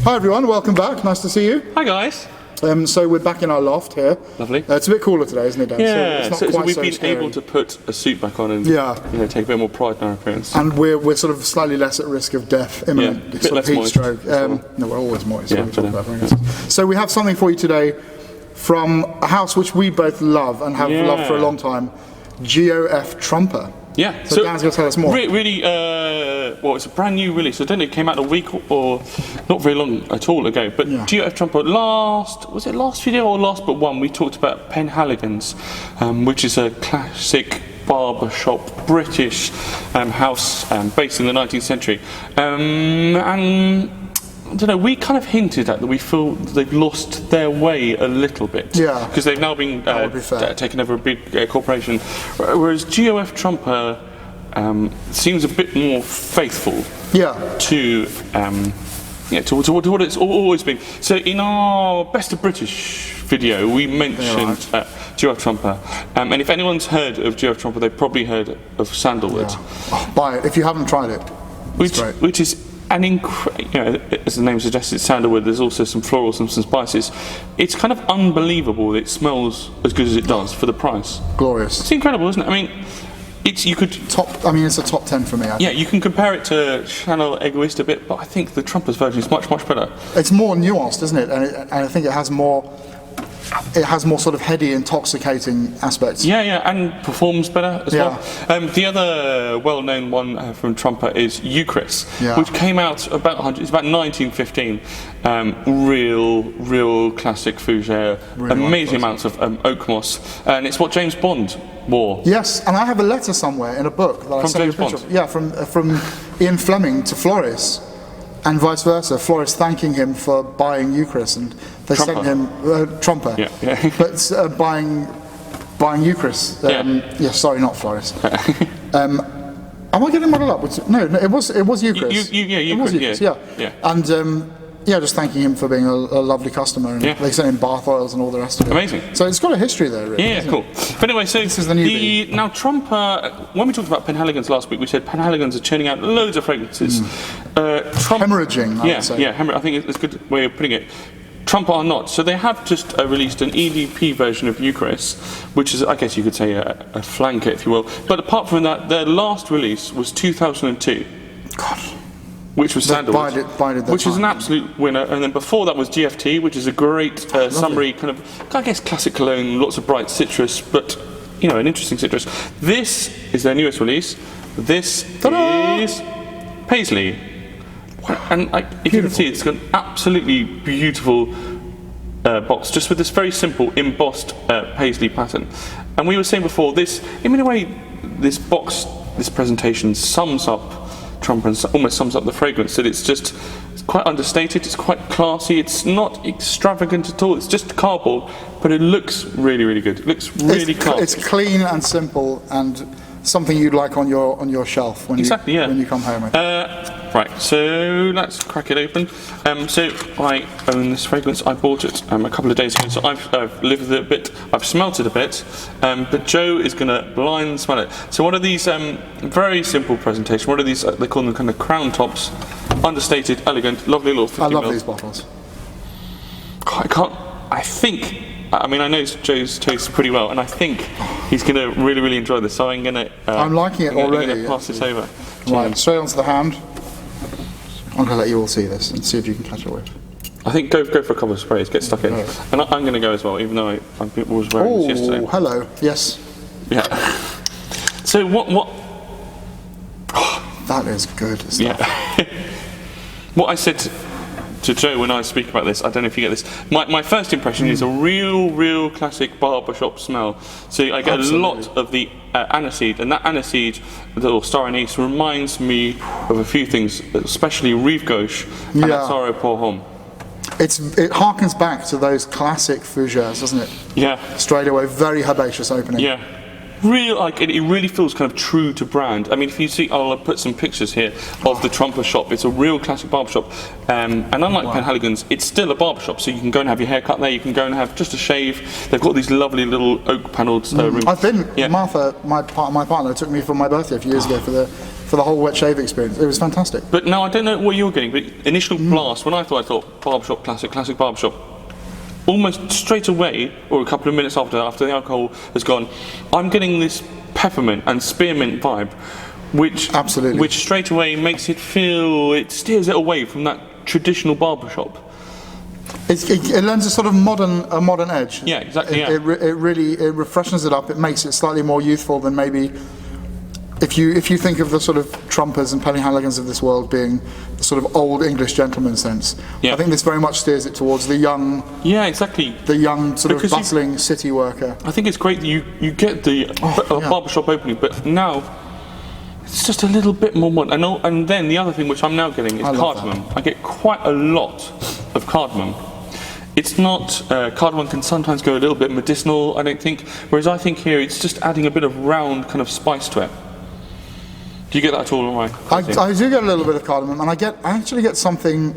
Hi everyone, welcome back. Nice to see you. Hi guys. So we're back in our loft here. Lovely. It's a bit cooler today, isn't it, Dan? Yeah. So we've been able to put a suit back on and take a bit more pride in our appearance. And we're sort of slightly less at risk of death, imminent sort of heat stroke. No, we're always moist. So we have something for you today from a house which we both love and have loved for a long time, Geo F Trumper. Yeah, so Dan's going to tell us more. Really, it's a brand new release. I don't know, it came out a week or not very long at all ago. But Geo F Trumper, was it last video or last but one? We talked about Penhaligon's, which is a classic barbershop British house based in the 19th century. And I don't know, we kind of hinted at that we feel they've lost their way a little bit. Yeah. Because they've now been taken over a big corporation. Whereas Geo F Trumper seems a bit more faithful to what it's always been. So in our Best of British video, we mentioned Geo F Trumper. And if anyone's heard of Geo F Trumper, they've probably heard of Sandalwood. Oh, buy it if you haven't tried it. Which is an as the name suggests, it's sandalwood. There's also some florals and some spices. It's kind of unbelievable that it smells as good as it does for the price. Glorious. It's incredible, isn't it? I mean, it's a top 10 for me. You can compare it to Chanel Egoist a bit, but I think the Trumper's version is much better. It's more nuanced, isn't it? And I think it has more sort of heady, intoxicating aspects. And performs better as well. The other well-known one from Trumper is Eucharist, which came out about 1915. Real classic fougere, amazing amounts of oak moss, and it's what James Bond wore. Yes, and I have a letter somewhere in a book that I sent you a picture of. Yeah, from Ian Fleming to Floris. And vice versa, Floris thanking him for buying Eucharist, and they sent him Trumper, but buying Eucharist. Sorry, not Floris. Am I getting muddled up? No, it was Eucharist. Eucharist. And just thanking him for being a lovely customer, and they sent him bath oils and all the rest of it. Amazing. So it's got a history there, really. Cool. But anyway, so this is the new now Trumper. When we talked about Penhaligon's last week, we said Penhaligon's are churning out loads of fragrances. Hemorrhaging, I would say. I think it's a good way of putting it. Trumper are not. So they have just released an EDP version of Eucharist, which is, I guess you could say, a flanker, if you will. But apart from that, their last release was 2002. God. Which was Sandalwood, which is an absolute winner. And then before that was GFT, which is a great summery kind of, I guess, classic cologne, lots of bright citrus, but, an interesting citrus. This is their newest release. This is Paisley. And if you can see, it's got an absolutely beautiful box, just with this very simple embossed Paisley pattern. And we were saying before, in a way, this box, this presentation sums up Trumper and almost sums up the fragrance. That it's quite understated, it's quite classy, it's not extravagant at all, it's just cardboard, but it looks really good. It looks really classy. It's clean and simple and something you'd like on your shelf when you come home. Right, so let's crack it open. So I own this fragrance. I bought it a couple of days ago, so I've lived with it a bit, I've smelt it a bit, but Joe is going to blind smell it. So one of these very simple presentation, one of these, they call them kind of crown tops, understated, elegant, lovely little 50 ml. I love these bottles. I know Joe's tastes pretty well, and I think he's going to really enjoy this, so I'm going to... I'm liking it already. I'm going to pass this over. Right, straight onto the hand. I'm going to let you all see this and see if you can catch a whiff. I think go for a couple of sprays, get stuck in. And I'm going to go as well, even though I was wearing this yesterday. Oh, hello. Yes. Yeah. So what... that is good stuff. Yeah. What I said to Joe when I speak about this, I don't know if you get this. My first impression is a real classic barbershop smell. So I get a lot of the aniseed, and that aniseed, or star anise, reminds me of a few things, especially Rive Gauche and Azzaro Pour Homme. It harkens back to those classic fougères, doesn't it? Yeah. Straight away, very herbaceous opening. Yeah. It really feels kind of true to brand. I mean, if you see, I'll put some pictures here of the Trumper shop. It's a real classic barbershop, and unlike Penhaligon's, it's still a barbershop. So you can go and have your hair cut there. You can go and have just a shave. They've got these lovely little oak panelled rooms. I've been. Martha, my partner, took me for my birthday a few years ago for for the whole wet shave experience. It was fantastic. But now I don't know what you're getting, but initial blast, when I thought barbershop classic barbershop, almost straight away, or a couple of minutes after the alcohol has gone, I'm getting this peppermint and spearmint vibe, which straight away makes it steers it away from that traditional barbershop. It lends a sort of modern edge. Yeah, exactly. It really refreshes it up. It makes it slightly more youthful than maybe if you think of the sort of Trumpers and Pennyhalligans of this world being the sort of old English gentleman sense. Yeah. I think this very much steers it towards the young. Yeah, exactly. The young sort of bustling city worker. I think it's great that you get the barbershop opening, but now it's just a little bit more modern. And then the other thing which I'm now getting is cardamom. I get quite a lot of cardamom. It's not, cardamom can sometimes go a little bit medicinal, I don't think, whereas I think here it's just adding a bit of round kind of spice to it. Do you get that at all? I do get a little bit of cardamom, and I actually get something,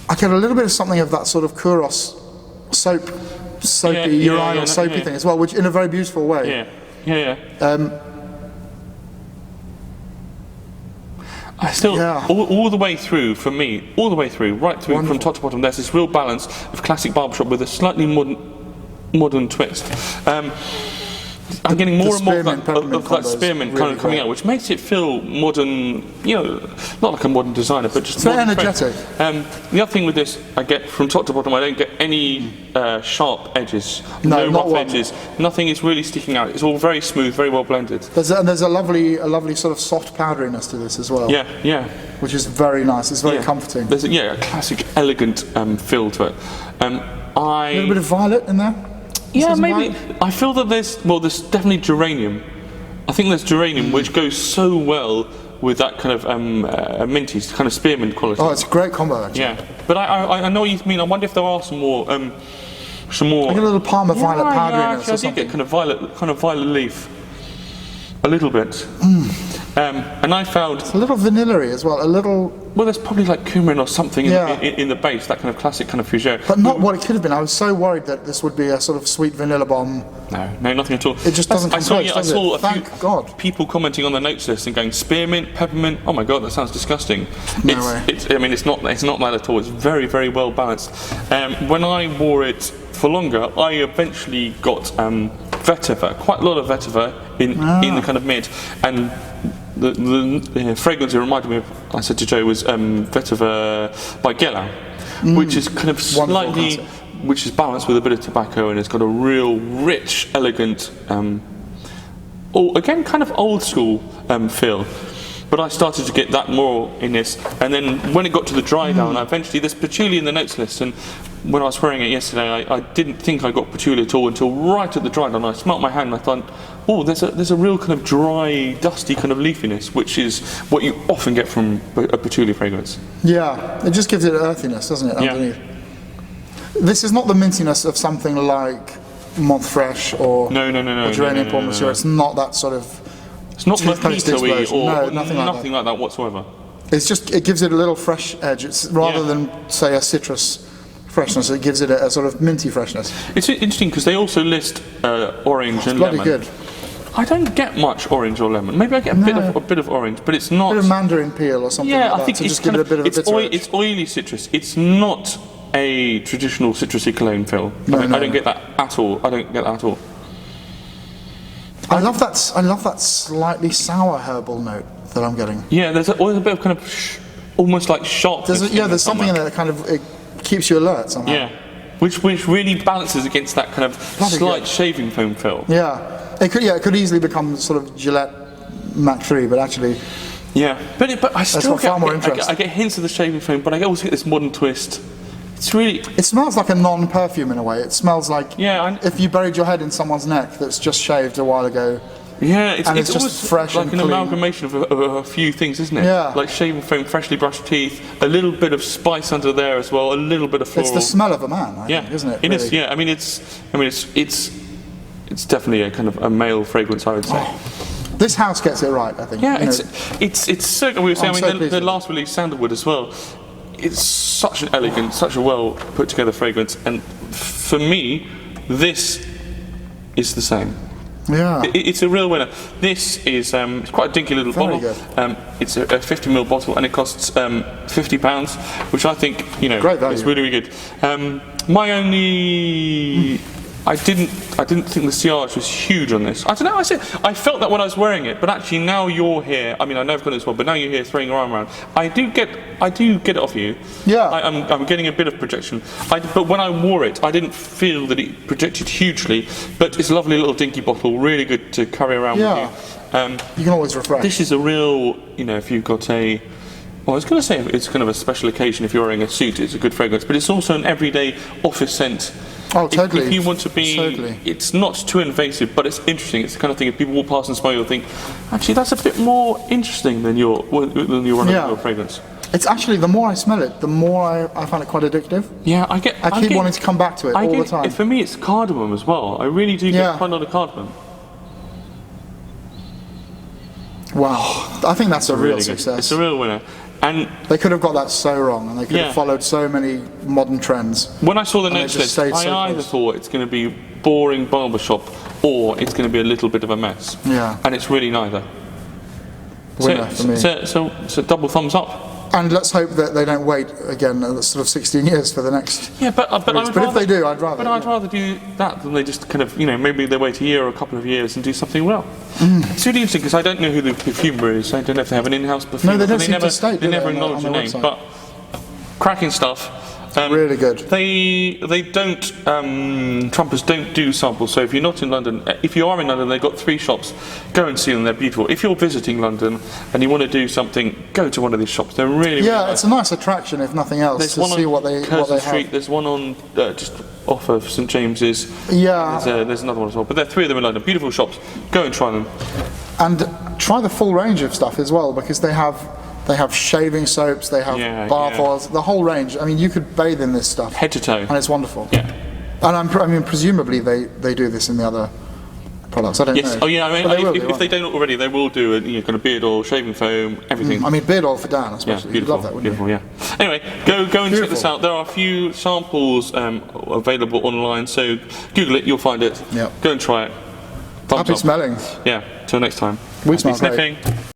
I get a little bit of something of that sort of Kouros soapy thing as well, which in a very beautiful way. I still, all the way through, for me, right through, wonderful. From top to bottom, there's this real balance of classic barbershop with a slightly modern twist. I'm getting more and more of that spearmint kind of coming out, which makes it feel modern, not like a modern designer, but just very energetic. The other thing with this, I get from top to bottom, I don't get any sharp edges, no rough edges, nothing is really sticking out. It's all very smooth, very well blended. There's a lovely sort of soft powderiness to this as well. Yeah. Which is very nice. It's very comforting. There's a classic, elegant feel to it. A little bit of violet in there. Yeah, maybe. I feel that there's definitely geranium. I think there's geranium, which goes so well with that kind of minty, kind of spearmint quality. Oh, it's a great combo, actually. Yeah, but I know what you mean. I wonder if there are some more. I get a little Parma violet powderiness or something. I do get kind of violet leaf, a little bit. And I found it's a little vanilla-y as well. Well, there's probably like cumin or something in the base, that kind of classic kind of fougere. But not what it could have been. I was so worried that this would be a sort of sweet vanilla bomb. No, nothing at all. It just doesn't come close, I saw Thank God. People commenting on the notes list and going spearmint, peppermint. Oh my God, that sounds disgusting. No way. It's not that at all. It's very, very well balanced. When I wore it for longer, I eventually got vetiver, quite a lot of vetiver in the kind of mid, and the fragrance it reminded me of, I said to Joe, was vetiver by Gela, which is kind of slightly, which is balanced with a bit of tobacco, and it's got a real rich, elegant, again kind of old school feel. But I started to get that more in this, and then when it got to the dry down, eventually there's patchouli in the notes list, and when I was wearing it yesterday, I didn't think I got patchouli at all until right at the dry down. I smelt my hand and I thought, oh, there's a real kind of dry, dusty kind of leafiness, which is what you often get from a patchouli fragrance. Yeah, it just gives it earthiness, doesn't it, underneath? This is not the mintiness of something like Month Fresh or Geranium Paul Monsieur. It's not that sort of. It's not mojito-y or nothing like that whatsoever. It's just, it gives it a little fresh edge. It's rather than say a citrus freshness, it gives it a sort of minty freshness. It's interesting because they also list orange and bloody lemon. Good. I don't get much orange or lemon. Maybe I get a bit of orange, but it's not. A bit of mandarin peel or something. Yeah, like I think to it's just give it a bit of a bitter edge. It's oily citrus. It's not a traditional citrusy cologne feel. I don't get that at all. I love that slightly sour herbal note that I'm getting. Yeah, there's a bit of kind of almost like sharpness. There's something in there that kind of it keeps you alert somehow. Yeah, which really balances against that kind of slight shaving foam feel. Yeah, it could easily become sort of Gillette Mach 3, but actually. Yeah, but I still get more interest. I get hints of the shaving foam, but I also get this modern twist. It smells like a non-perfume in a way. It smells like if you buried your head in someone's neck that's just shaved a while ago. Yeah, it's just fresh like and an clean. amalgamation of a few things, isn't it? Yeah. Like shaving foam, freshly brushed teeth, a little bit of spice under there as well, a little bit of floral. It's the smell of a man, I think, isn't it? It is. Yeah, it's definitely a kind of a male fragrance, I would say. Oh, this house gets it right, I think. Yeah, it's so. We were saying, the last release, Sandalwood, as well. It's such an elegant, such a well put together fragrance, and for me, this is the same. Yeah. It's a real winner. This is it's quite a dinky little bottle. Good. It's a 50ml bottle, and it costs £50, which I think great value. is really, really good. My only I didn't think the sillage was huge on this. I don't know. I felt that when I was wearing it, but actually now you're here. I mean, I know I've got it as well, but now you're here throwing your arm around. I do get it off you. Yeah. I'm getting a bit of projection. But when I wore it, I didn't feel that it projected hugely. But it's a lovely little dinky bottle, really good to carry around with you. You can always refresh. This is a real, if you've got a. Well, I was going to say it's kind of a special occasion if you're wearing a suit. It's a good fragrance, but it's also an everyday office scent. Oh, totally. If you want to be, it's not too invasive, but it's interesting. It's the kind of thing if people walk past and smell, you'll think, actually, that's a bit more interesting than your run-of-the-mill fragrance. It's actually, the more I smell it, the more I find it quite addictive. Yeah, I keep wanting to come back to it all the time. For me, it's cardamom as well. I really do get quite a lot of cardamom. Wow, I think that's a real success. It's a real winner. And they could have got that so wrong, and they could have followed so many modern trends. When I saw the notes list, I either thought it's going to be boring barbershop or it's going to be a little bit of a mess. Yeah. And it's really neither. Winner for me. So double thumbs up. And let's hope that they don't wait again, sort of 16 years for the next. Yeah, but if they do, I'd rather. But I'd rather do that than they just kind of, maybe they wait a year or a couple of years and do something well. It's really interesting because I don't know who the perfumer is. I don't know if they have an in-house perfumer. No, they don't seem to state. They never acknowledge the name. But cracking stuff. Really good. They don't. Trumpers don't do samples. So if you're not in London, if you are in London, they've got 3 shops. Go and see them. They're beautiful. If you're visiting London and you want to do something, go to one of these shops. They're really really nice. It's a nice attraction if nothing else. There's to one see on what they Curzon Street. have. There's one on just off of St James's. Yeah. There's another one as well. But there are 3 of them in London. Beautiful shops. Go and try them. And try the full range of stuff as well, because they have shaving soaps, they have bath oils, the whole range. I mean, you could bathe in this stuff. Head to toe. And it's wonderful. Yeah. And I mean, presumably they do this in the other products. I don't know. Yes. Oh yeah. I mean, if they don't already, they will do it. Kind of beard oil, shaving foam, everything. I mean, beard oil for Dan, especially. Yeah, beautiful. You'd love that, wouldn't you? Yeah. Anyway, go and check this out. There are a few samples available online, so Google it, you'll find it. Yeah. Go and try it. Happy smelling. Yeah. Till next time. We smell great. Sniffing.